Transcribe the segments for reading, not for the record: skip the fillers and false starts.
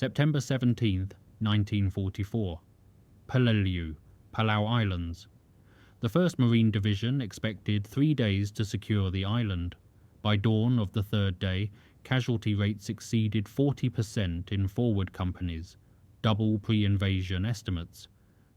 September 17th, 1944. Peleliu, Palau Islands. The 1st Marine Division expected 3 days to secure the island. By dawn of the 3rd day, casualty rates exceeded 40% in forward companies, double pre-invasion estimates.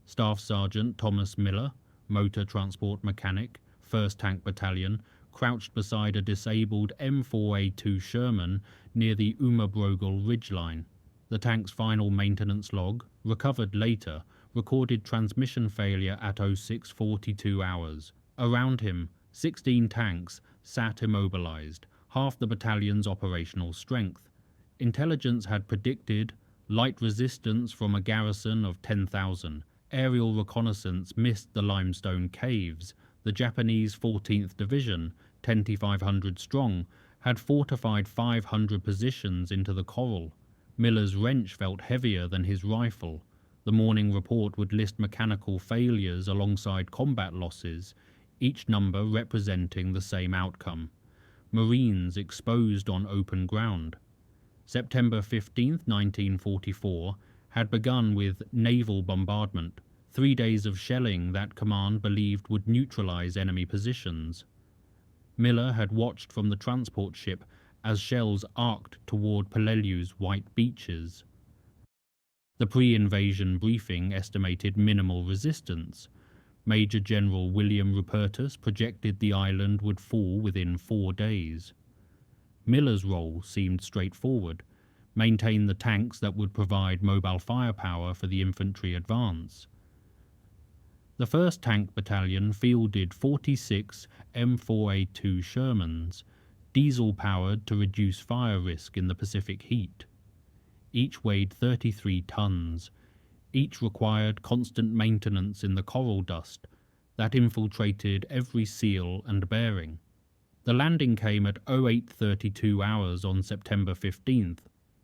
Staff Sergeant Thomas Miller, motor transport mechanic, 1st Tank Battalion, crouched beside a disabled M4A2 Sherman near the Umabrogel ridgeline. The tank's final maintenance log, recovered later, recorded transmission failure at 06:42 hours. Around him, 16 tanks sat immobilized, half the battalion's operational strength. Intelligence had predicted light resistance from a garrison of 10,000. Aerial reconnaissance missed the limestone caves. The Japanese 14th Division, 10,500 strong, had fortified 500 positions into the coral. Miller's wrench felt heavier than his rifle. The morning report would list mechanical failures alongside combat losses, each number representing the same outcome. Marines exposed on open ground. September 15, 1944, had begun with naval bombardment, 3 days of shelling that command believed would neutralize enemy positions. Miller had watched from the transport ship as shells arced toward Peleliu's white beaches. The pre-invasion briefing estimated minimal resistance. Major General William Rupertus projected the island would fall within 4 days. Miller's role seemed straightforward: maintain the tanks that would provide mobile firepower for the infantry advance. The 1st Tank Battalion fielded 46 M4A2 Shermans, diesel-powered to reduce fire risk in the Pacific heat. Each weighed 33 tons. Each required constant maintenance in the coral dust that infiltrated every seal and bearing. The landing came at 08:32 hours on September 15th.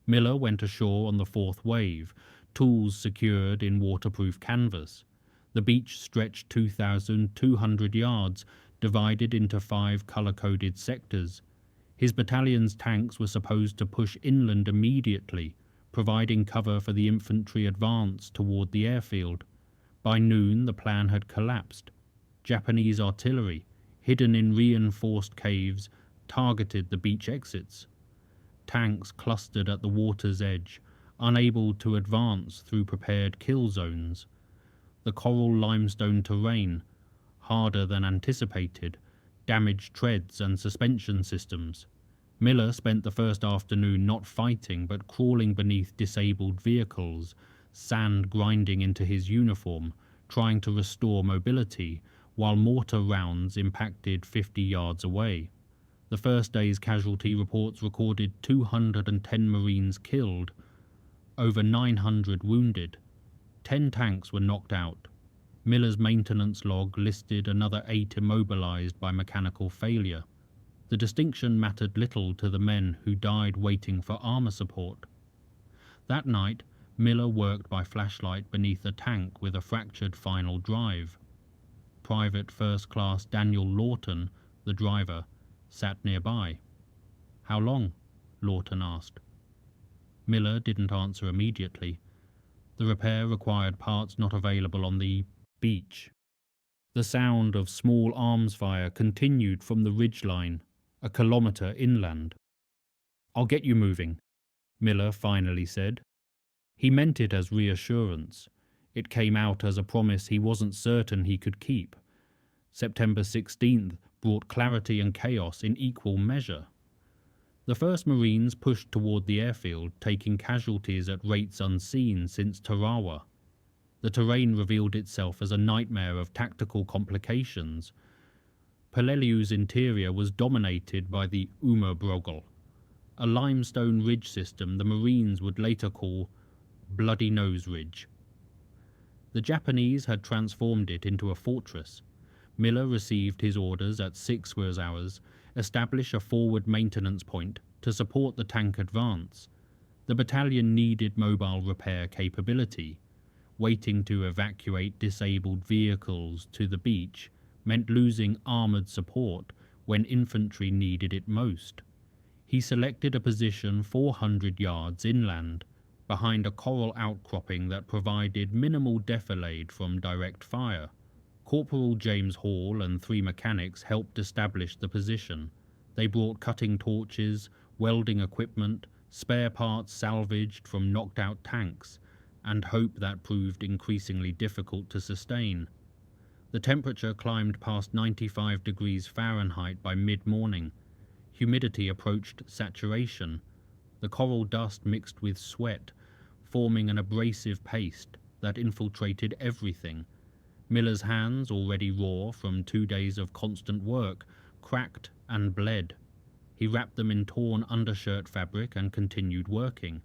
Miller went ashore on the 4th wave, tools secured in waterproof canvas. The beach stretched 2,200 yards, divided into 5 color-coded sectors. His battalion's tanks were supposed to push inland immediately, providing cover for the infantry advance toward the airfield. By noon, the plan had collapsed. Japanese artillery, hidden in reinforced caves, targeted the beach exits. Tanks clustered at the water's edge, unable to advance through prepared kill zones. The coral limestone terrain, harder than anticipated, damaged treads and suspension systems. Miller spent the first afternoon not fighting but crawling beneath disabled vehicles, sand grinding into his uniform, trying to restore mobility, while mortar rounds impacted 50 yards away. The first day's casualty reports recorded 210 Marines killed, over 900 wounded. 10 tanks were knocked out. Miller's maintenance log listed another 8 immobilized by mechanical failure. The distinction mattered little to the men who died waiting for armor support. That night, Miller worked by flashlight beneath a tank with a fractured final drive. Private First Class Daniel Lawton, the driver, sat nearby. "How long?" Lawton asked. Miller didn't answer immediately. The repair required parts not available on the beach. The sound of small arms fire continued from the ridgeline, a kilometer inland. "I'll get you moving," Miller finally said. He meant it as reassurance. It came out as a promise he wasn't certain he could keep. September 16th brought clarity and chaos in equal measure. The 1st Marines pushed toward the airfield, taking casualties at rates unseen since Tarawa. The terrain revealed itself as a nightmare of tactical complications. Peleliu's interior was dominated by the Umabrogel, a limestone ridge system the Marines would later call Bloody Nose Ridge. The Japanese had transformed it into a fortress. Miller received his orders at 6 hours, establish a forward maintenance point to support the tank advance. The battalion needed mobile repair capability. Waiting to evacuate disabled vehicles to the beach meant losing armored support when infantry needed it most. He selected a position 400 yards inland, behind a coral outcropping that provided minimal defilade from direct fire. Corporal James Hall and 3 mechanics helped establish the position. They brought cutting torches, welding equipment, spare parts salvaged from knocked-out tanks, and hope that proved increasingly difficult to sustain. The temperature climbed past 95 degrees Fahrenheit by mid-morning. Humidity approached saturation. The coral dust mixed with sweat, forming an abrasive paste that infiltrated everything. Miller's hands, already raw from 2 days of constant work, cracked and bled. He wrapped them in torn undershirt fabric and continued working.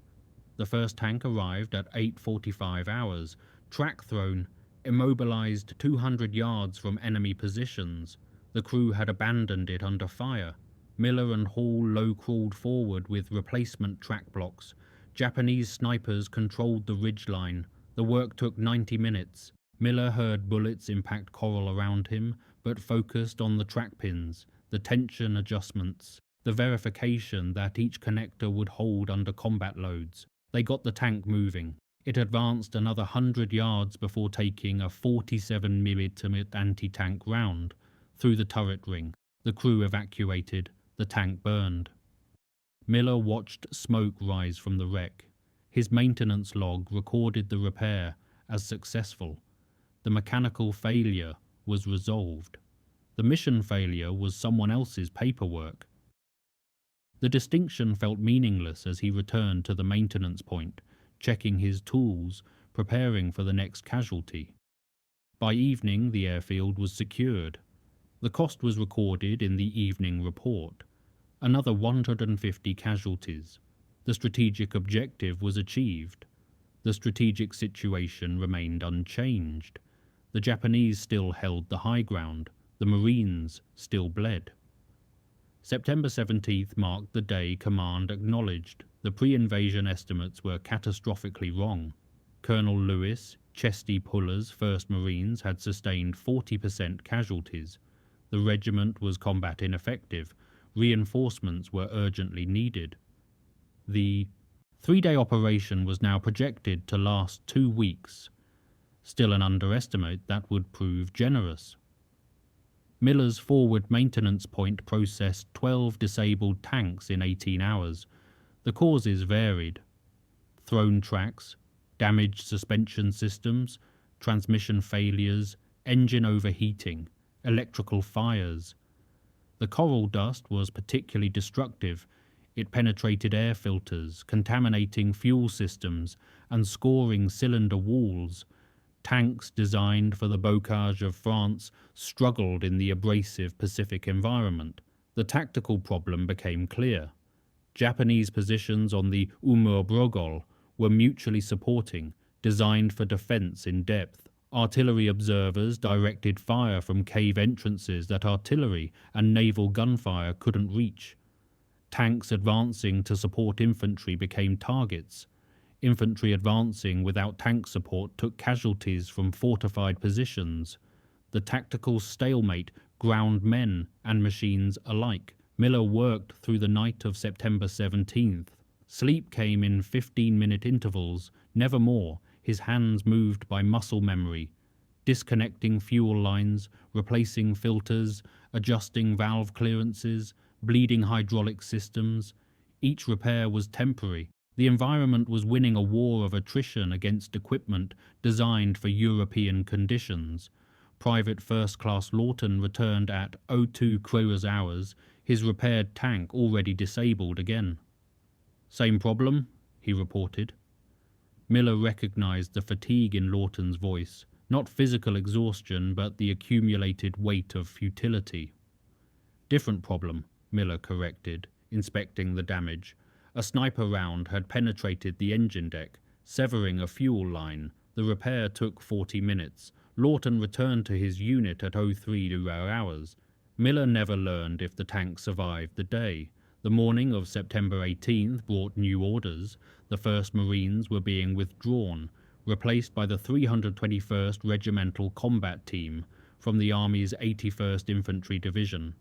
The first tank arrived at 8:45 hours, track thrown, immobilized 200 yards from enemy positions. The crew had abandoned it under fire. Miller and Hall low-crawled forward with replacement track blocks. Japanese snipers controlled the ridgeline. The work took 90 minutes. Miller heard bullets impact coral around him, but focused on the track pins, the tension adjustments, the verification that each connector would hold under combat loads. They got the tank moving. It advanced another 100 yards before taking a 47mm anti-tank round through the turret ring. The crew evacuated. The tank burned. Miller watched smoke rise from the wreck. His maintenance log recorded the repair as successful. The mechanical failure was resolved. The mission failure was someone else's paperwork. The distinction felt meaningless as he returned to the maintenance point, checking his tools, preparing for the next casualty. By evening, the airfield was secured. The cost was recorded in the evening report. Another 150 casualties. The strategic objective was achieved. The strategic situation remained unchanged. The Japanese still held the high ground. The Marines still bled. September 17th marked the day command acknowledged the pre-invasion estimates were catastrophically wrong. Colonel Lewis, Chesty Puller's 1st Marines had sustained 40% casualties. The regiment was combat ineffective. Reinforcements were urgently needed. The 3-day operation was now projected to last 2 weeks. Still an underestimate that would prove generous. Miller's forward maintenance point processed 12 disabled tanks in 18 hours. The causes varied. Thrown tracks, damaged suspension systems, transmission failures, engine overheating, electrical fires. The coral dust was particularly destructive. It penetrated air filters, contaminating fuel systems and scoring cylinder walls. Tanks designed for the bocage of France struggled in the abrasive Pacific environment. The tactical problem became clear. Japanese positions on the Umur-Brogol were mutually supporting, designed for defense in depth. Artillery observers directed fire from cave entrances that artillery and naval gunfire couldn't reach. Tanks advancing to support infantry became targets. Infantry advancing without tank support took casualties from fortified positions. The tactical stalemate ground men and machines alike. Miller worked through the night of September 17th. Sleep came in 15-minute intervals, never more. His hands moved by muscle memory, disconnecting fuel lines, replacing filters, adjusting valve clearances, bleeding hydraulic systems. Each repair was temporary. The environment was winning a war of attrition against equipment designed for European conditions. Private First Class Lawton returned at 02 Queues hours, his repaired tank already disabled again. "Same problem," he reported. Miller recognized the fatigue in Lawton's voice, not physical exhaustion but the accumulated weight of futility. "Different problem," Miller corrected, inspecting the damage. A sniper round had penetrated the engine deck, severing a fuel line. The repair took 40 minutes. Lawton returned to his unit at 03 hours. Miller never learned if the tank survived the day. The morning of September 18th brought new orders. The 1st Marines were being withdrawn, replaced by the 321st Regimental Combat Team from the Army's 81st Infantry Division.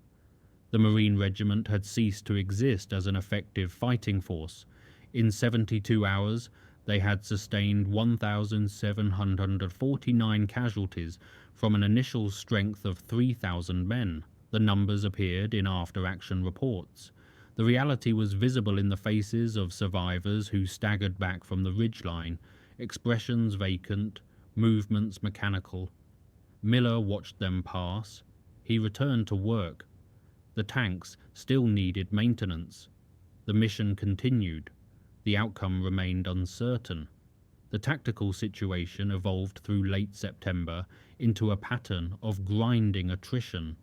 The Marine Regiment had ceased to exist as an effective fighting force. In 72 hours, They had sustained 1,749 casualties from an initial strength of 3,000 men. The numbers appeared in after-action reports. The reality was visible in the faces of survivors who staggered back from the ridgeline, expressions vacant, movements mechanical. Miller watched them pass. He returned to work. The tanks still needed maintenance. The mission continued. The outcome remained uncertain. The tactical situation evolved through late September into a pattern of grinding attrition.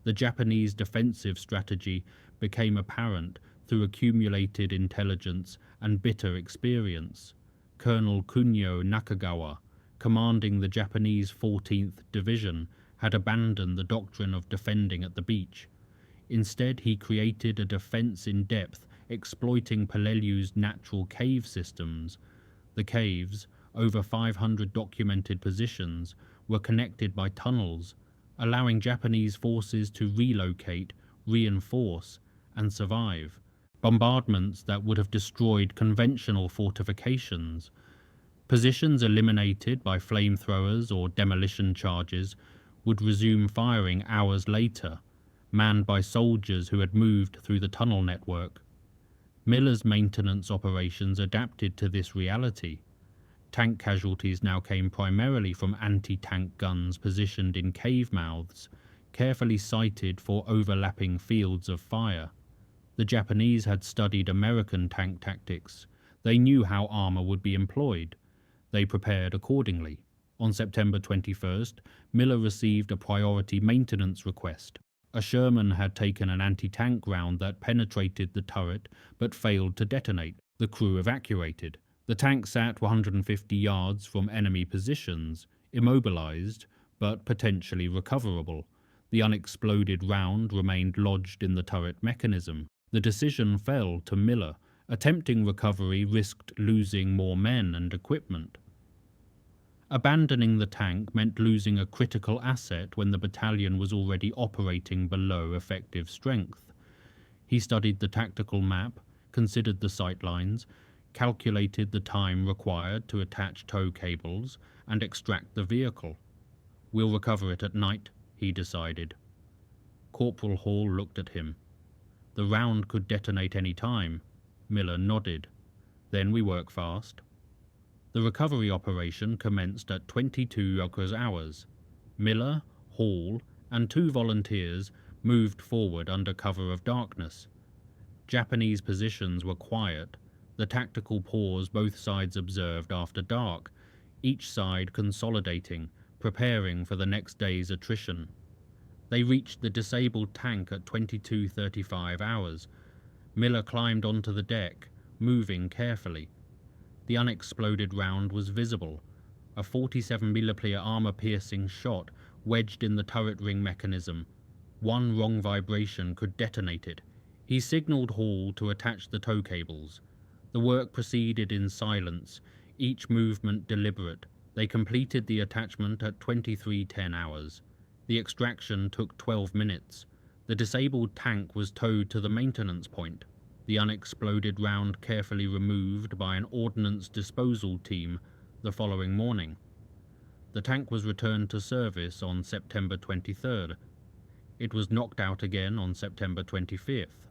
The Japanese defensive strategy became apparent through accumulated intelligence and bitter experience. Colonel Kunio Nakagawa, commanding the Japanese 14th Division, had abandoned the doctrine of defending at the beach. Instead, he created a defense in depth, exploiting Peleliu's natural cave systems. The caves, over 500 documented positions, were connected by tunnels, allowing Japanese forces to relocate, reinforce, and survive. Bombardments that would have destroyed conventional fortifications. Positions eliminated by flamethrowers or demolition charges would resume firing hours later, manned by soldiers who had moved through the tunnel network. Miller's maintenance operations adapted to this reality. Tank casualties now came primarily from anti-tank guns positioned in cave mouths, carefully sighted for overlapping fields of fire. The Japanese had studied American tank tactics. They knew how armor would be employed. They prepared accordingly. On September 21st, Miller received a priority maintenance request. A Sherman had taken an anti-tank round that penetrated the turret but failed to detonate. The crew evacuated. The tank sat 150 yards from enemy positions, immobilized but potentially recoverable. The unexploded round remained lodged in the turret mechanism. The decision fell to Miller. Attempting recovery risked losing more men and equipment. Abandoning the tank meant losing a critical asset when the battalion was already operating below effective strength. He studied the tactical map, considered the sightlines, calculated the time required to attach tow cables and extract the vehicle. "We'll recover it at night," he decided. Corporal Hall looked at him. "The round could detonate any time." Miller nodded. "Then we work fast." The recovery operation commenced at 22 hours. Miller, Hall, and 2 volunteers moved forward under cover of darkness. Japanese positions were quiet, the tactical pause both sides observed after dark, each side consolidating, preparing for the next day's attrition. They reached the disabled tank at 22:35 hours. Miller climbed onto the deck, moving carefully. The unexploded round was visible, a 47mm armor-piercing shot wedged in the turret ring mechanism. One wrong vibration could detonate it. He signaled Hall to attach the tow cables. The work proceeded in silence, each movement deliberate. They completed the attachment at 23:10 hours. The extraction took 12 minutes. The disabled tank was towed to the maintenance point. The unexploded round carefully removed by an ordnance disposal team the following morning. The tank was returned to service on September 23rd. It was knocked out again on September 25th.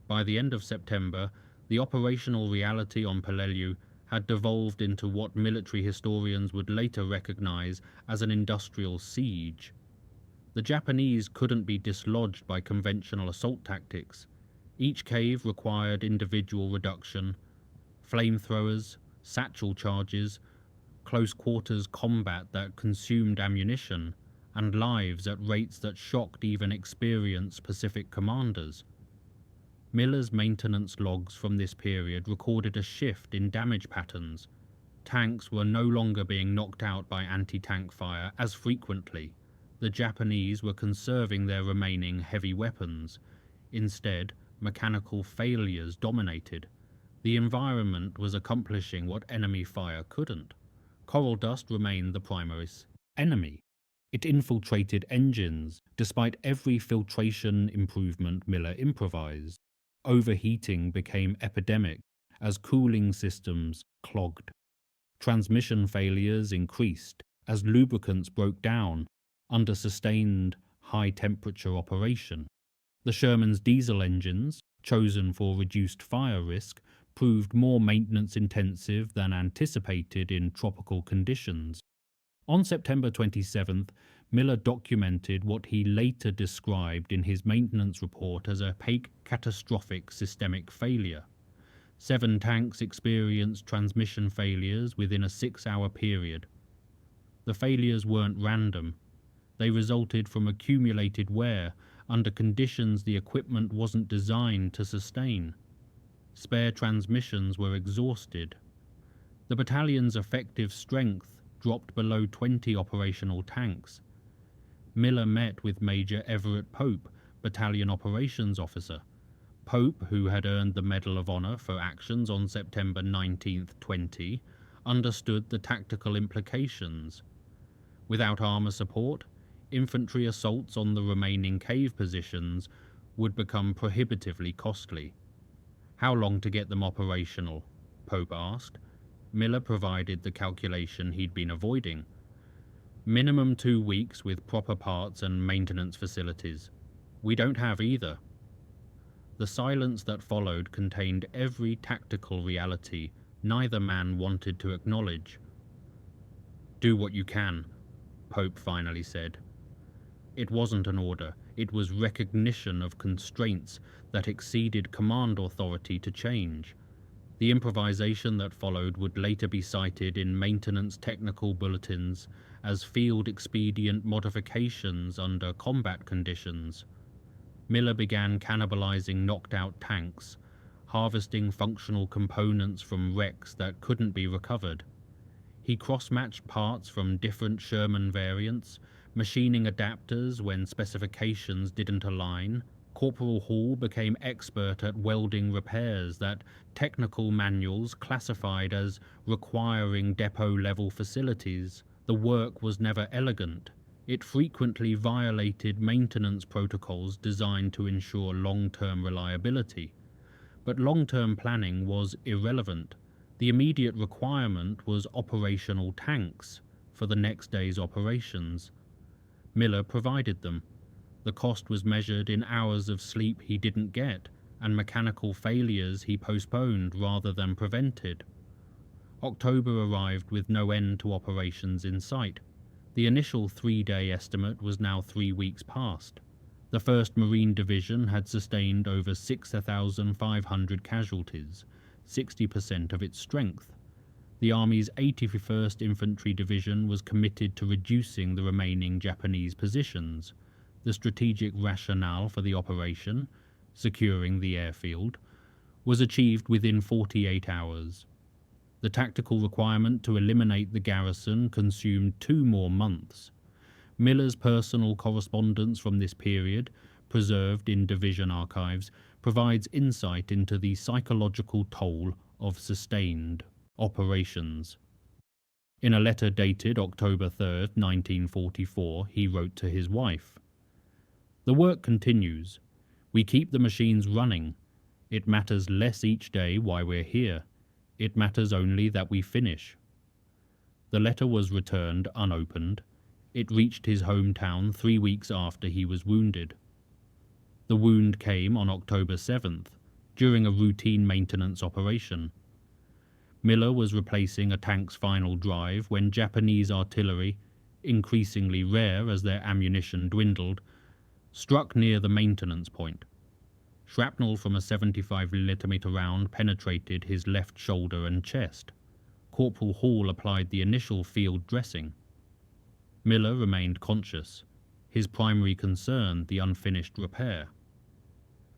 By the end of September, the operational reality on Peleliu had devolved into what military historians would later recognize as an industrial siege. The Japanese couldn't be dislodged by conventional assault tactics. Each cave required individual reduction, flamethrowers, satchel charges, close quarters combat that consumed ammunition, and lives at rates that shocked even experienced Pacific commanders. Miller's maintenance logs from this period recorded a shift in damage patterns. Tanks were no longer being knocked out by anti-tank fire as frequently. The Japanese were conserving their remaining heavy weapons. Instead, mechanical failures dominated. The environment was accomplishing what enemy fire couldn't. Coral dust remained the primary enemy. It infiltrated engines, despite every filtration improvement Miller improvised. Overheating became epidemic as cooling systems clogged. Transmission failures increased as lubricants broke down under sustained high-temperature operation. The Sherman's diesel engines, chosen for reduced fire risk, proved more maintenance-intensive than anticipated in tropical conditions. On September 27th, Miller documented what he later described in his maintenance report as a catastrophic systemic failure. 7 tanks experienced transmission failures within a 6-hour period. The failures weren't random. They resulted from accumulated wear under conditions the equipment wasn't designed to sustain. Spare transmissions were exhausted. The battalion's effective strength dropped below 20 operational tanks. Miller met with Major Everett Pope, Battalion Operations Officer. Pope, who had earned the Medal of Honor for actions on September 19-20, understood the tactical implications. Without armor support, infantry assaults on the remaining cave positions would become prohibitively costly. How long to get them operational? Pope asked. Miller provided the calculation he'd been avoiding. Minimum 2 weeks with proper parts and maintenance facilities. We don't have either. The silence that followed contained every tactical reality neither man wanted to acknowledge. "Do what you can," Pope finally said. It wasn't an order, it was recognition of constraints that exceeded command authority to change. The improvisation that followed would later be cited in maintenance technical bulletins as field expedient modifications under combat conditions. Miller began cannibalizing knocked-out tanks, harvesting functional components from wrecks that couldn't be recovered. He cross-matched parts from different Sherman variants, machining adapters when specifications didn't align. Corporal Hall became expert at welding repairs that technical manuals classified as requiring depot-level facilities. The work was never elegant. It frequently violated maintenance protocols designed to ensure long-term reliability. But long-term planning was irrelevant. The immediate requirement was operational tanks for the next day's operations. Miller provided them. The cost was measured in hours of sleep he didn't get and mechanical failures he postponed rather than prevented. October arrived with no end to operations in sight. The initial 3-day estimate was now 3 weeks past. The 1st Marine Division had sustained over 6,500 casualties, 60% of its strength. The Army's 81st Infantry Division was committed to reducing the remaining Japanese positions. The strategic rationale for the operation, securing the airfield, was achieved within 48 hours. The tactical requirement to eliminate the garrison consumed 2 more months. Miller's personal correspondence from this period, preserved in division archives, provides insight into the psychological toll of sustained operations. In a letter dated October 3, 1944, he wrote to his wife, "The work continues. We keep the machines running. It matters less each day why we're here. It matters only that we finish." The letter was returned unopened. It reached his hometown 3 weeks after he was wounded. The wound came on October 7th, during a routine maintenance operation. Miller was replacing a tank's final drive when Japanese artillery, increasingly rare as their ammunition dwindled, struck near the maintenance point. Shrapnel from a 75mm round penetrated his left shoulder and chest. Corporal Hall applied the initial field dressing. Miller remained conscious, his primary concern the unfinished repair.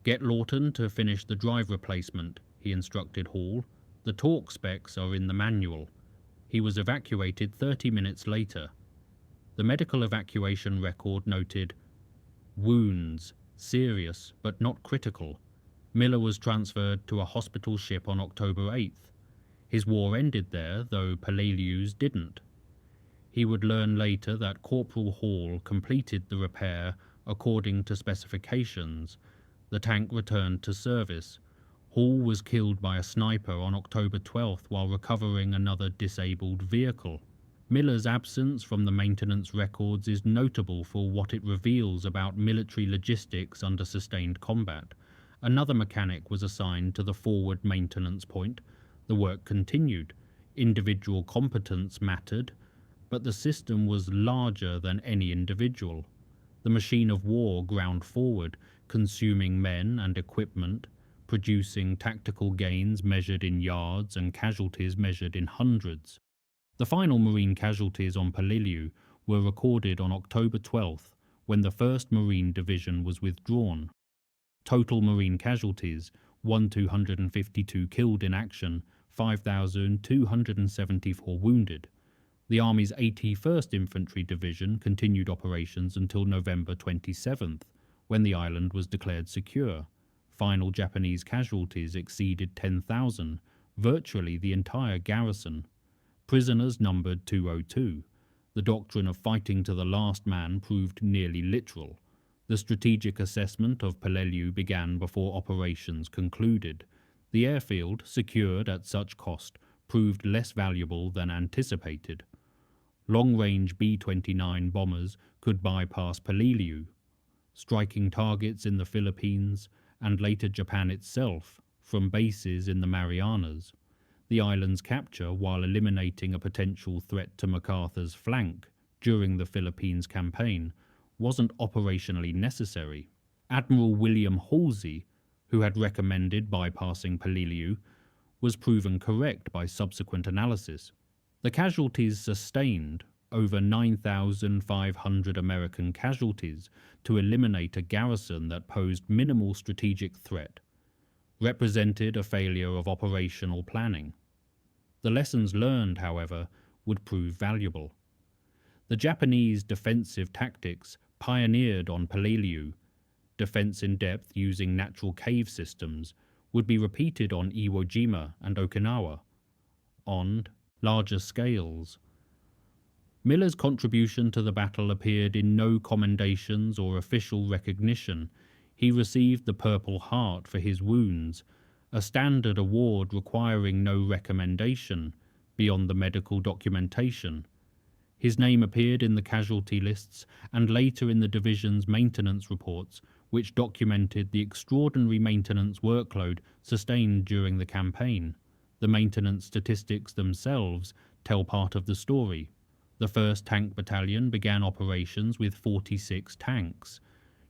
"Get Lawton to finish the drive replacement," he instructed Hall. "The torque specs are in the manual." He was evacuated 30 minutes later. The medical evacuation record noted, "Wounds, serious but not critical." Miller was transferred to a hospital ship on October 8th. His war ended there, though Peleliu's didn't. He would learn later that Corporal Hall completed the repair according to specifications. The tank returned to service, Hall was killed by a sniper on October 12th while recovering another disabled vehicle. Miller's absence from the maintenance records is notable for what it reveals about military logistics under sustained combat. Another mechanic was assigned to the forward maintenance point. The work continued. Individual competence mattered, but the system was larger than any individual. The machine of war ground forward, consuming men and equipment, producing tactical gains measured in yards and casualties measured in hundreds. The final Marine casualties on Peleliu were recorded on October 12th, when the 1st Marine Division was withdrawn. Total Marine casualties: 1,252 killed in action, 5,274 wounded. The Army's 81st Infantry Division continued operations until November 27th, when the island was declared secure. Final Japanese casualties exceeded 10,000, virtually the entire garrison. Prisoners numbered 202. The doctrine of fighting to the last man proved nearly literal. The strategic assessment of Peleliu began before operations concluded. The airfield, secured at such cost, proved less valuable than anticipated. Long-range B-29 bombers could bypass Peleliu, striking targets in the Philippines and later Japan itself from bases in the Marianas. The island's capture, while eliminating a potential threat to MacArthur's flank during the Philippines campaign, wasn't operationally necessary. Admiral William Halsey, who had recommended bypassing Peleliu, was proven correct by subsequent analysis. The casualties sustained, over 9,500 American casualties, to eliminate a garrison that posed minimal strategic threat, represented a failure of operational planning. The lessons learned, however, would prove valuable. The Japanese defensive tactics pioneered on Peleliu, defense in depth using natural cave systems, would be repeated on Iwo Jima and Okinawa, on larger scales. Miller's contribution to the battle appeared in no commendations or official recognition. He received the Purple Heart for his wounds, a standard award requiring no recommendation beyond the medical documentation. His name appeared in the casualty lists and later in the division's maintenance reports, which documented the extraordinary maintenance workload sustained during the campaign. The maintenance statistics themselves tell part of the story. The 1st Tank Battalion began operations with 46 tanks.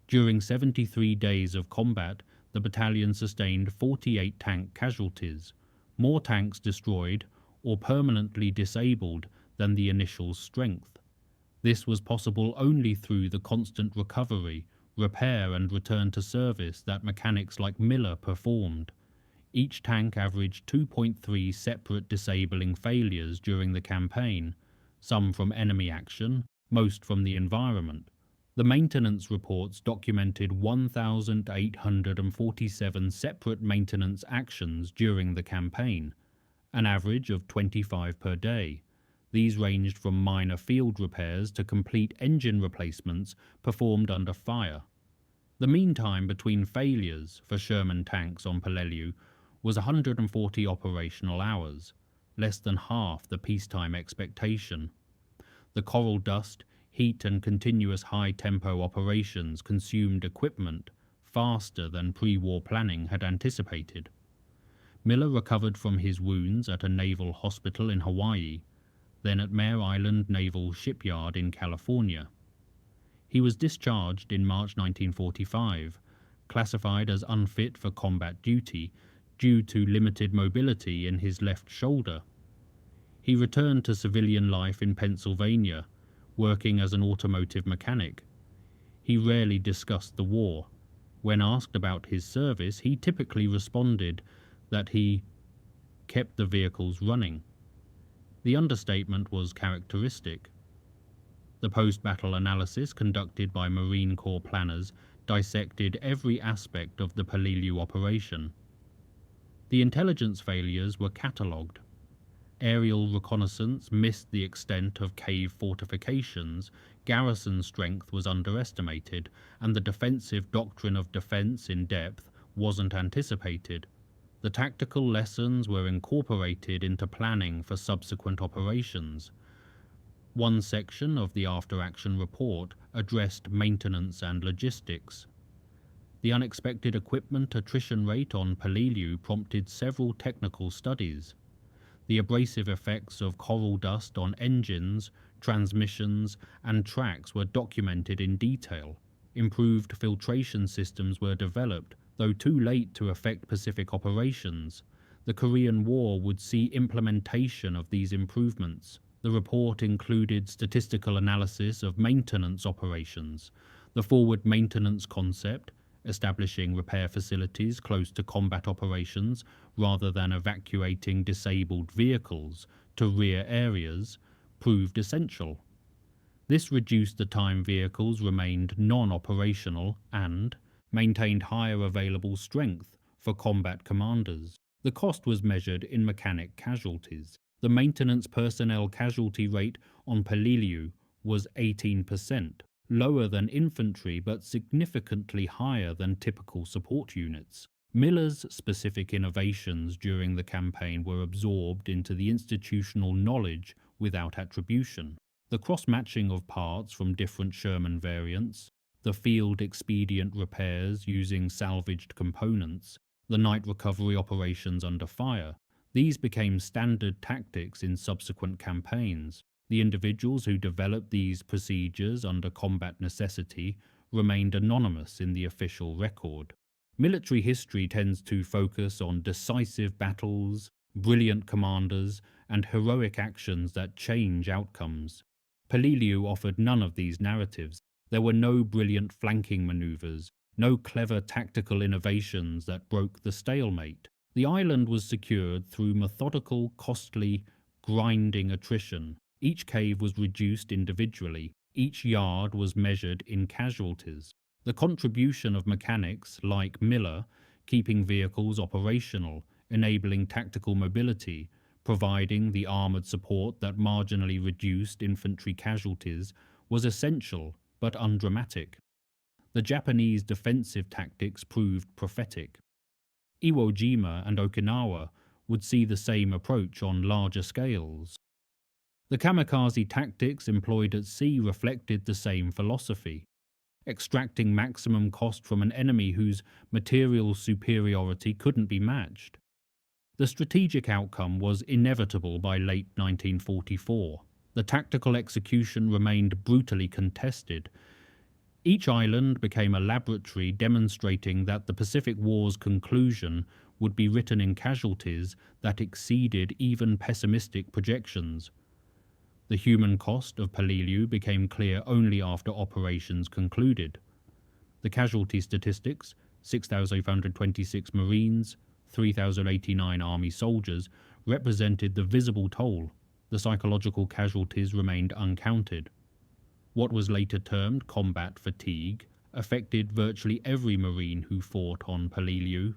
During 73 days of combat, the battalion sustained 48 tank casualties, more tanks destroyed or permanently disabled than the initial strength. This was possible only through the constant recovery, repair and return to service that mechanics like Miller performed. Each tank averaged 2.3 separate disabling failures during the campaign, some from enemy action, most from the environment. The maintenance reports documented 1,847 separate maintenance actions during the campaign, an average of 25 per day. These ranged from minor field repairs to complete engine replacements performed under fire. The mean time between failures for Sherman tanks on Peleliu was 140 operational hours, less than half the peacetime expectation. The coral dust, heat and continuous high-tempo operations consumed equipment faster than pre-war planning had anticipated. Miller recovered from his wounds at a naval hospital in Hawaii, then at Mare Island Naval Shipyard in California. He was discharged in March 1945, classified as unfit for combat duty due to limited mobility in his left shoulder. He returned to civilian life in Pennsylvania, working as an automotive mechanic. He rarely discussed the war. When asked about his service, he typically responded that he kept the vehicles running. The understatement was characteristic. The post-battle analysis conducted by Marine Corps planners dissected every aspect of the Peleliu operation. The intelligence failures were catalogued. Aerial reconnaissance missed the extent of cave fortifications, garrison strength was underestimated, and the defensive doctrine of defense in depth wasn't anticipated. The tactical lessons were incorporated into planning for subsequent operations. One section of the after-action report addressed maintenance and logistics. The unexpected equipment attrition rate on Peleliu prompted several technical studies. The abrasive effects of coral dust on engines, transmissions, and tracks were documented in detail. Improved filtration systems were developed, though too late to affect Pacific operations. The Korean War would see implementation of these improvements. The report included statistical analysis of maintenance operations, the forward maintenance concept, establishing repair facilities close to combat operations rather than evacuating disabled vehicles to rear areas, proved essential. This reduced the time vehicles remained non-operational and maintained higher available strength for combat commanders. The cost was measured in mechanic casualties. The maintenance personnel casualty rate on Peleliu was 18%, lower than infantry but significantly higher than typical support units. Miller's specific innovations during the campaign were absorbed into the institutional knowledge without attribution. The cross-matching of parts from different Sherman variants, the field expedient repairs using salvaged components, the night recovery operations under fire, these became standard tactics in subsequent campaigns. The individuals who developed these procedures under combat necessity remained anonymous in the official record. Military history tends to focus on decisive battles, brilliant commanders, and heroic actions that change outcomes. Peleliu offered none of these narratives. There were no brilliant flanking maneuvers, no clever tactical innovations that broke the stalemate. The island was secured through methodical, costly, grinding attrition. Each cave was reduced individually. Each yard was measured in casualties. The contribution of mechanics like Miller, keeping vehicles operational, enabling tactical mobility, providing the armoured support that marginally reduced infantry casualties, was essential but undramatic. The Japanese defensive tactics proved prophetic. Iwo Jima and Okinawa would see the same approach on larger scales. The kamikaze tactics employed at sea reflected the same philosophy, extracting maximum cost from an enemy whose material superiority couldn't be matched. The strategic outcome was inevitable by late 1944. The tactical execution remained brutally contested. Each island became a laboratory demonstrating that the Pacific War's conclusion would be written in casualties that exceeded even pessimistic projections. The human cost of Peleliu became clear only after operations concluded. The casualty statistics, 6,526 Marines, 3,089 Army soldiers, represented the visible toll. The psychological casualties remained uncounted. What was later termed combat fatigue affected virtually every Marine who fought on Peleliu.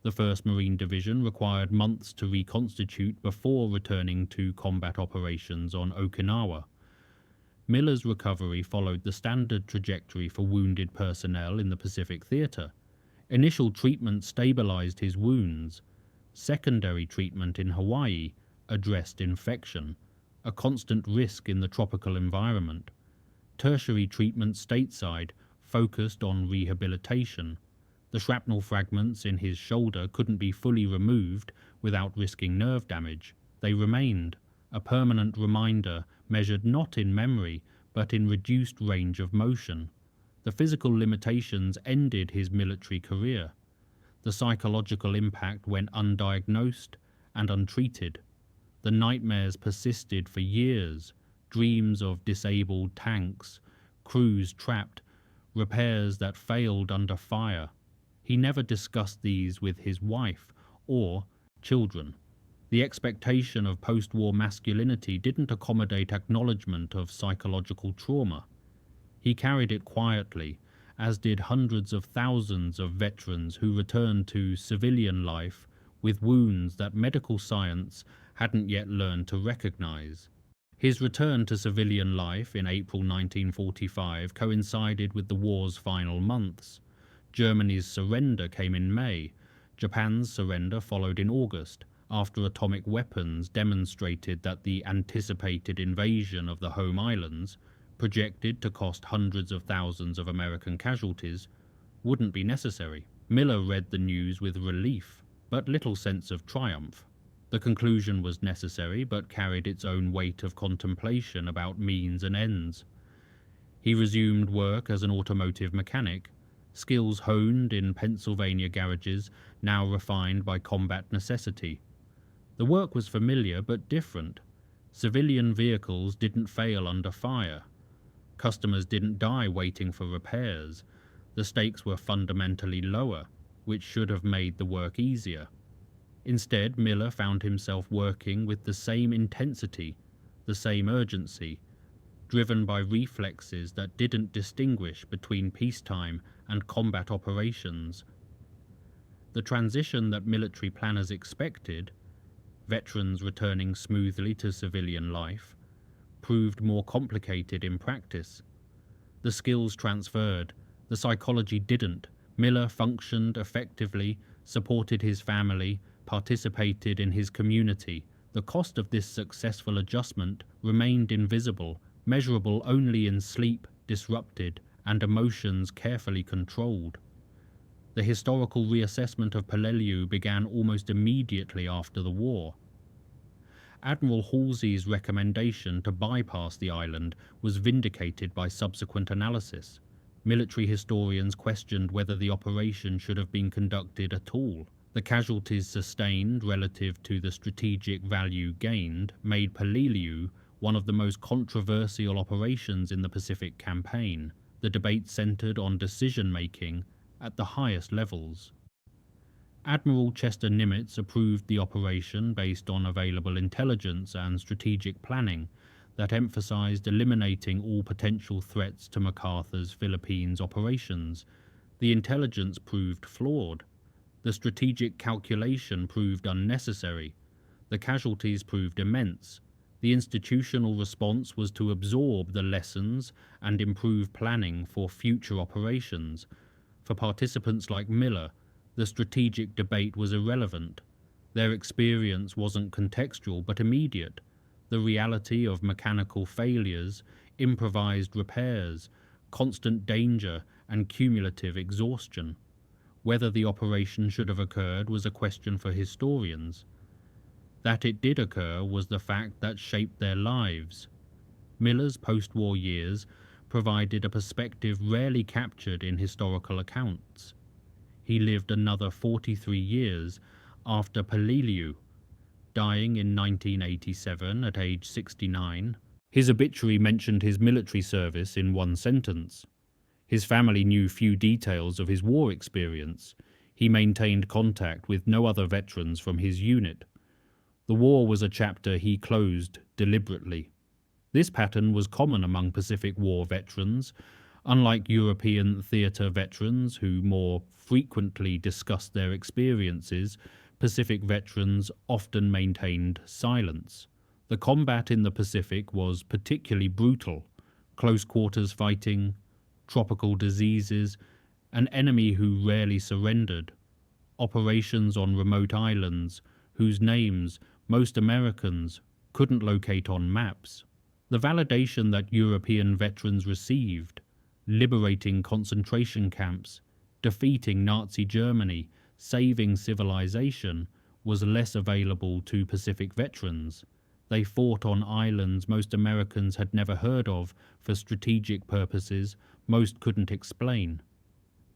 The 1st Marine Division required months to reconstitute before returning to combat operations on Okinawa. Miller's recovery followed the standard trajectory for wounded personnel in the Pacific Theater. Initial treatment stabilized his wounds. Secondary treatment in Hawaii addressed infection, a constant risk in the tropical environment. Tertiary treatment stateside focused on rehabilitation. The shrapnel fragments in his shoulder couldn't be fully removed without risking nerve damage. They remained, a permanent reminder measured not in memory but in reduced range of motion. The physical limitations ended his military career. The psychological impact went undiagnosed and untreated. The nightmares persisted for years, dreams of disabled tanks, crews trapped, repairs that failed under fire. He never discussed these with his wife or children. The expectation of post-war masculinity didn't accommodate acknowledgement of psychological trauma. He carried it quietly, as did hundreds of thousands of veterans who returned to civilian life with wounds that medical science hadn't yet learned to recognize. His return to civilian life in April 1945 coincided with the war's final months. Germany's surrender came in May. Japan's surrender followed in August, after atomic weapons demonstrated that the anticipated invasion of the home islands, projected to cost hundreds of thousands of American casualties, wouldn't be necessary. Miller read the news with relief, but little sense of triumph. The conclusion was necessary, but carried its own weight of contemplation about means and ends. He resumed work as an automotive mechanic, skills honed in Pennsylvania garages, now refined by combat necessity. The work was familiar but different. Civilian vehicles didn't fail under fire. Customers didn't die waiting for repairs. The stakes were fundamentally lower, which should have made the work easier. Instead, Miller found himself working with the same intensity, the same urgency, driven by reflexes that didn't distinguish between peacetime and combat operations. The transition that military planners expected, veterans returning smoothly to civilian life, proved more complicated in practice. The skills transferred, the psychology didn't. Miller functioned effectively, supported his family, participated in his community. The cost of this successful adjustment remained invisible, measurable only in sleep disrupted and emotions carefully controlled. The historical reassessment of Peleliu began almost immediately after the war. Admiral Halsey's recommendation to bypass the island was vindicated by subsequent analysis. Military historians questioned whether the operation should have been conducted at all. The casualties sustained relative to the strategic value gained made Peleliu one of the most controversial operations in the Pacific Campaign. The debate centered on decision-making at the highest levels. Admiral Chester Nimitz approved the operation based on available intelligence and strategic planning that emphasized eliminating all potential threats to MacArthur's Philippines operations. The intelligence proved flawed. The strategic calculation proved unnecessary. The casualties proved immense. The institutional response was to absorb the lessons and improve planning for future operations. For participants like Miller, the strategic debate was irrelevant. Their experience wasn't contextual but immediate. The reality of mechanical failures, improvised repairs, constant danger, and cumulative exhaustion. Whether the operation should have occurred was a question for historians. That it did occur was the fact that shaped their lives. Miller's post-war years provided a perspective rarely captured in historical accounts. He lived another 43 years after Peleliu, dying in 1987 at age 69. His obituary mentioned his military service in one sentence. His family knew few details of his war experience. He maintained contact with no other veterans from his unit. The war was a chapter he closed deliberately. This pattern was common among Pacific War veterans. Unlike European theater veterans who more frequently discussed their experiences, Pacific veterans often maintained silence. The combat in the Pacific was particularly brutal. Close quarters fighting, tropical diseases, an enemy who rarely surrendered, operations on remote islands whose names most Americans couldn't locate on maps. The validation that European veterans received, liberating concentration camps, defeating Nazi Germany, saving civilization, was less available to Pacific veterans. They fought on islands most Americans had never heard of for strategic purposes most couldn't explain.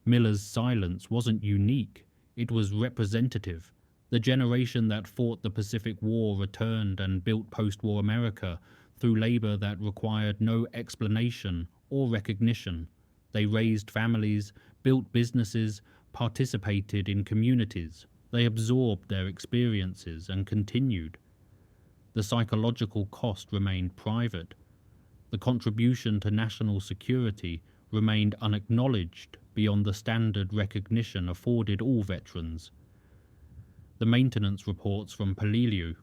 Miller's silence wasn't unique, it was representative. The generation that fought the Pacific War returned and built post-war America through labor that required no explanation or recognition. They raised families, built businesses, participated in communities. They absorbed their experiences and continued. The psychological cost remained private. The contribution to national security remained unacknowledged beyond the standard recognition afforded all veterans. The maintenance reports from Peleliu,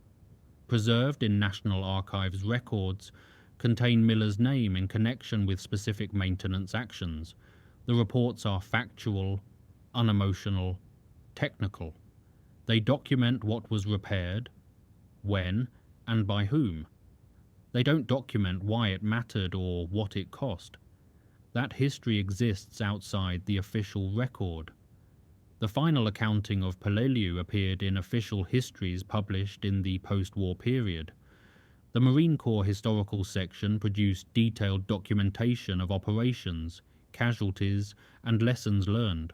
preserved in National Archives records, contain Miller's name in connection with specific maintenance actions. The reports are factual, unemotional, technical. They document what was repaired, when, and by whom. They don't document why it mattered or what it cost. That history exists outside the official record. The final accounting of Peleliu appeared in official histories published in the post-war period. The Marine Corps Historical Section produced detailed documentation of operations, casualties, and lessons learned.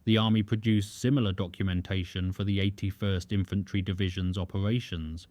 The Army produced similar documentation for the 81st Infantry Division's operations.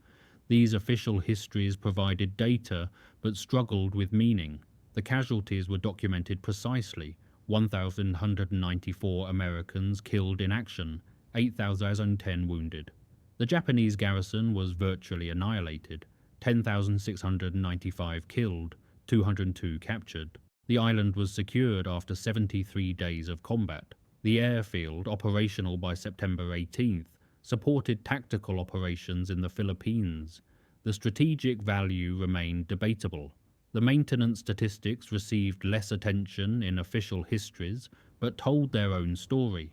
These official histories provided data but struggled with meaning. The casualties were documented precisely: 1,194 Americans killed in action, 8,010 wounded. The Japanese garrison was virtually annihilated: 10,695 killed, 202 captured. The island was secured after 73 days of combat. The airfield, operational by September 18th, supported tactical operations in the Philippines. The strategic value remained debatable. The maintenance statistics received less attention in official histories, but told their own story.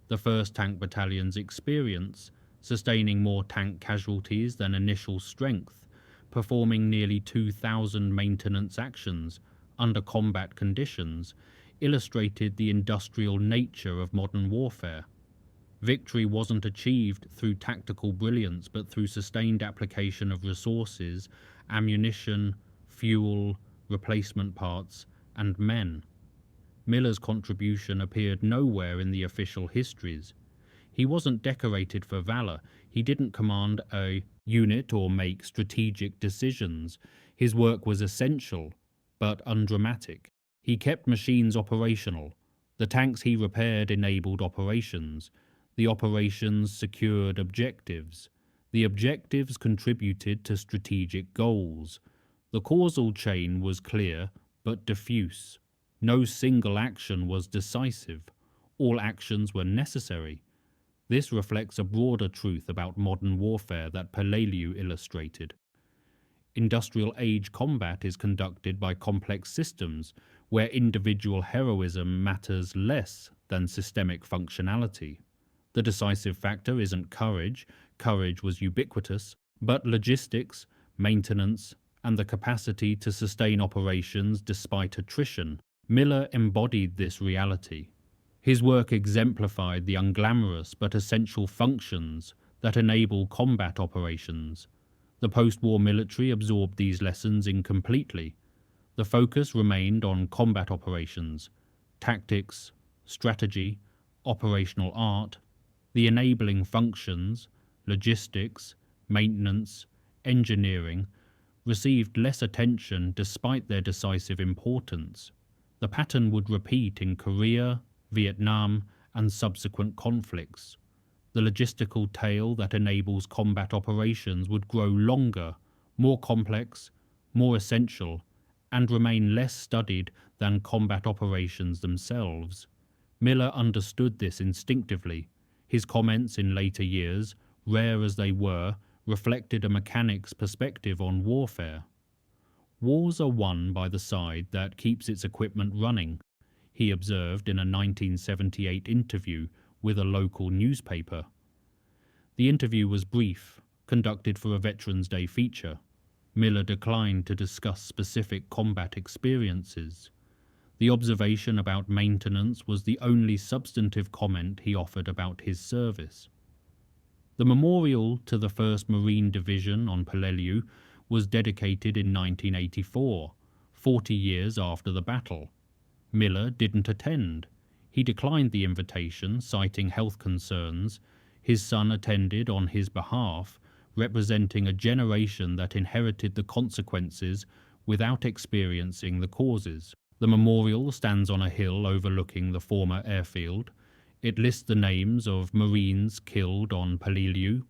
The 1st Tank Battalion's experience, sustaining more tank casualties than initial strength, performing nearly 2,000 maintenance actions under combat conditions, illustrated the industrial nature of modern warfare. Victory wasn't achieved through tactical brilliance, but through sustained application of resources, ammunition, fuel, replacement parts, and men. Miller's contribution appeared nowhere in the official histories. He wasn't decorated for valor. He didn't command a unit or make strategic decisions. His work was essential, but undramatic. He kept machines operational. The tanks he repaired enabled operations. The operations secured objectives. The objectives contributed to strategic goals. The causal chain was clear, but diffuse. No single action was decisive. All actions were necessary. This reflects a broader truth about modern warfare that Peleliu illustrated. Industrial age combat is conducted by complex systems where individual heroism matters less than systemic functionality. The decisive factor isn't courage was ubiquitous, but logistics, maintenance, and the capacity to sustain operations despite attrition. Miller embodied this reality. His work exemplified the unglamorous but essential functions that enable combat operations. The post-war military absorbed these lessons incompletely. The focus remained on combat operations, tactics, strategy, operational art. The enabling functions, logistics, maintenance, engineering, received less attention despite their decisive importance. The pattern would repeat in Korea, Vietnam, and subsequent conflicts. The logistical tail that enables combat operations would grow longer, more complex, more essential, and remain less studied than combat operations themselves. Miller understood this instinctively. His comments in later years, rare as they were, reflected a mechanic's perspective on warfare. Wars are won by the side that keeps its equipment running, he observed in a 1978 interview with a local newspaper. The interview was brief, conducted for a Veterans Day feature. Miller declined to discuss specific combat experiences. The observation about maintenance was the only substantive comment he offered about his service. The memorial to the 1st Marine Division on Peleliu was dedicated in 1984, 40 years after the battle. Miller didn't attend. He declined the invitation, citing health concerns. His son attended on his behalf, representing a generation that inherited the consequences without experiencing the causes. The memorial stands on a hill overlooking the former airfield. It lists the names of Marines killed on Peleliu,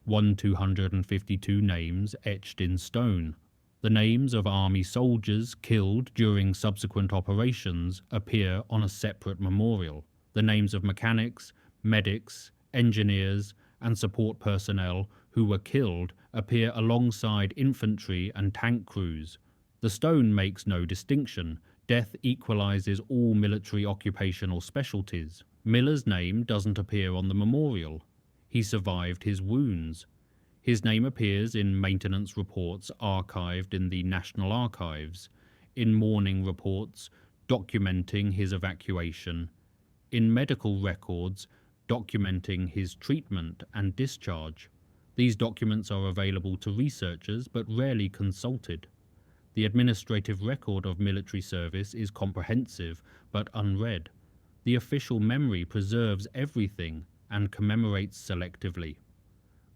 252 names etched in stone. The names of Army soldiers killed during subsequent operations appear on a separate memorial. The names of mechanics, medics, engineers, and support personnel who were killed appear alongside infantry and tank crews. The stone makes no distinction. Death equalizes all military occupational specialties. Miller's name doesn't appear on the memorial. He survived his wounds. His name appears in maintenance reports archived in the National Archives, in mourning reports documenting his evacuation, in medical records documenting his treatment and discharge. These documents are available to researchers but rarely consulted. The administrative record of military service is comprehensive but unread. The official memory preserves everything and commemorates selectively.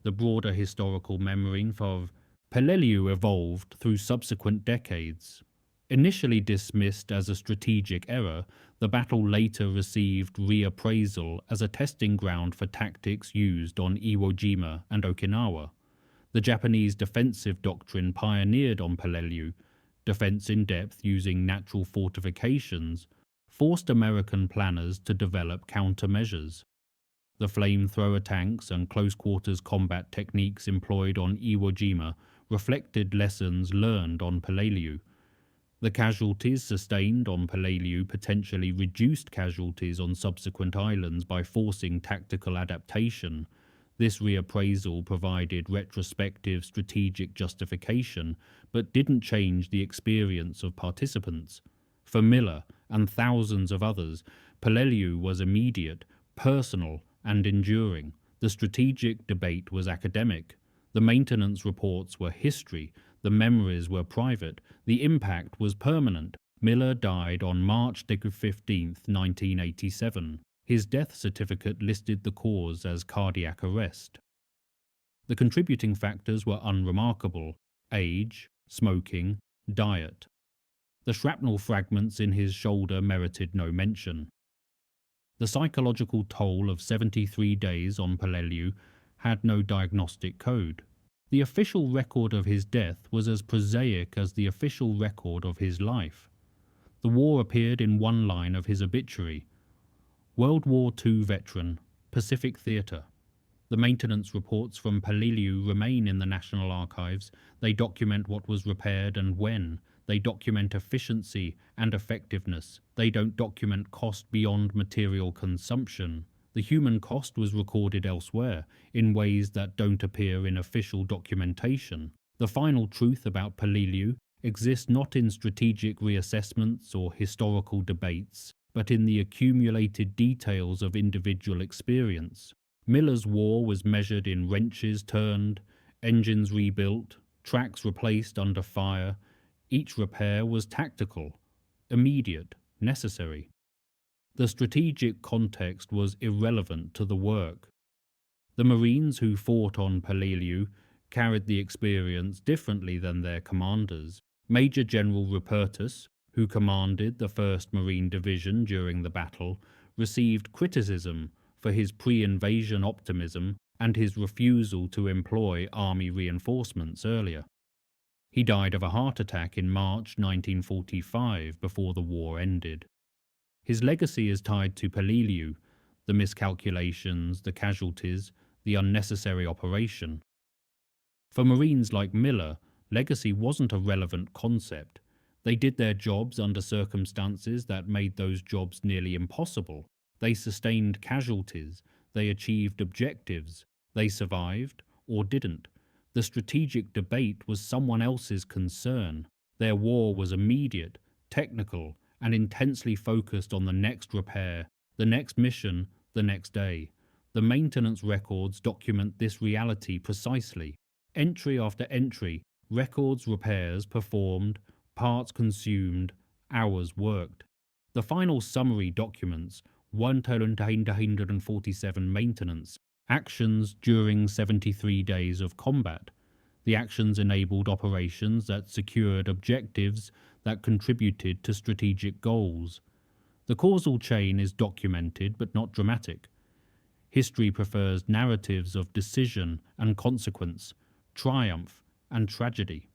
The broader historical memory of Peleliu evolved through subsequent decades. Initially dismissed as a strategic error, the battle later received reappraisal as a testing ground for tactics used on Iwo Jima and Okinawa. The Japanese defensive doctrine pioneered on Peleliu, defense in depth using natural fortifications, forced American planners to develop countermeasures. The flamethrower tanks and close-quarters combat techniques employed on Iwo Jima reflected lessons learned on Peleliu. The casualties sustained on Peleliu potentially reduced casualties on subsequent islands by forcing tactical adaptation. This reappraisal provided retrospective strategic justification, but didn't change the experience of participants. For Miller and thousands of others, Peleliu was immediate, personal, and enduring. The strategic debate was academic. The maintenance reports were history. The memories were private. The impact was permanent. Miller died on March 15, 1987. His death certificate listed the cause as cardiac arrest. The contributing factors were unremarkable: age, smoking, diet. The shrapnel fragments in his shoulder merited no mention. The psychological toll of 73 days on Peleliu had no diagnostic code. The official record of his death was as prosaic as the official record of his life. The war appeared in one line of his obituary: World War II veteran, Pacific Theatre. The maintenance reports from Peleliu remain in the National Archives. They document what was repaired and when. They document efficiency and effectiveness. They don't document cost beyond material consumption. The human cost was recorded elsewhere, in ways that don't appear in official documentation. The final truth about Peleliu exists not in strategic reassessments or historical debates, but in the accumulated details of individual experience. Miller's war was measured in wrenches turned, engines rebuilt, tracks replaced under fire. Each repair was tactical, immediate, necessary. The strategic context was irrelevant to the work. The Marines who fought on Peleliu carried the experience differently than their commanders. Major General Rupertus, who commanded the 1st Marine Division during the battle, received criticism for his pre-invasion optimism and his refusal to employ army reinforcements earlier. He died of a heart attack in March 1945 before the war ended. His legacy is tied to Peleliu, the miscalculations, the casualties, the unnecessary operation. For Marines like Miller, legacy wasn't a relevant concept. They did their jobs under circumstances that made those jobs nearly impossible. They sustained casualties. They achieved objectives. They survived or didn't. The strategic debate was someone else's concern. Their war was immediate, technical, and intensely focused on the next repair, the next mission, the next day. The maintenance records document this reality precisely. Entry after entry, records, repairs performed, parts consumed, hours worked. The final summary documents 1,147 maintenance actions during 73 days of combat. The actions enabled operations that secured objectives that contributed to strategic goals. The causal chain is documented but not dramatic. History prefers narratives of decision and consequence, triumph and tragedy.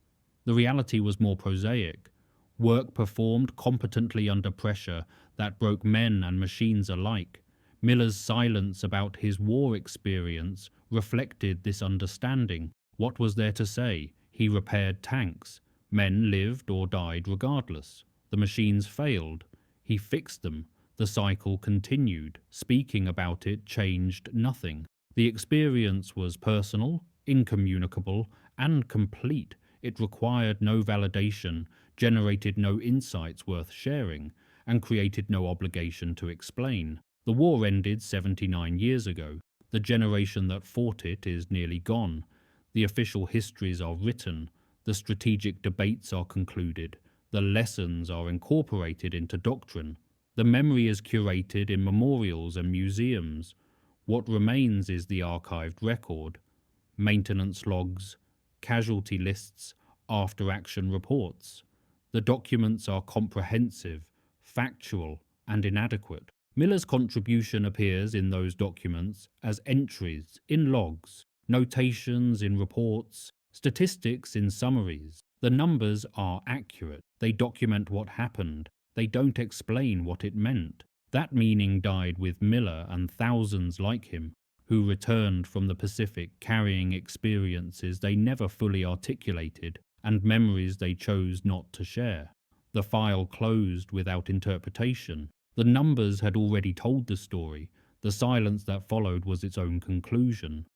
The reality was more prosaic. Work performed competently under pressure that broke men and machines alike. Miller's silence about his war experience reflected this understanding. What was there to say? He repaired tanks. Men lived or died regardless. The machines failed. He fixed them. The cycle continued. Speaking about it changed nothing. The experience was personal, incommunicable, and complete. It required no validation, generated no insights worth sharing, and created no obligation to explain. The war ended 79 years ago. The generation that fought it is nearly gone. The official histories are written. The strategic debates are concluded. The lessons are incorporated into doctrine. The memory is curated in memorials and museums. What remains is the archived record, maintenance logs, casualty lists, after-action reports. The documents are comprehensive, factual, and inadequate. Miller's contribution appears in those documents as entries in logs, notations in reports, statistics in summaries. The numbers are accurate. They document what happened. They don't explain what it meant. That meaning died with Miller and thousands like him, who returned from the Pacific carrying experiences they never fully articulated and memories they chose not to share. The file closed without interpretation. The numbers had already told the story. The silence that followed was its own conclusion.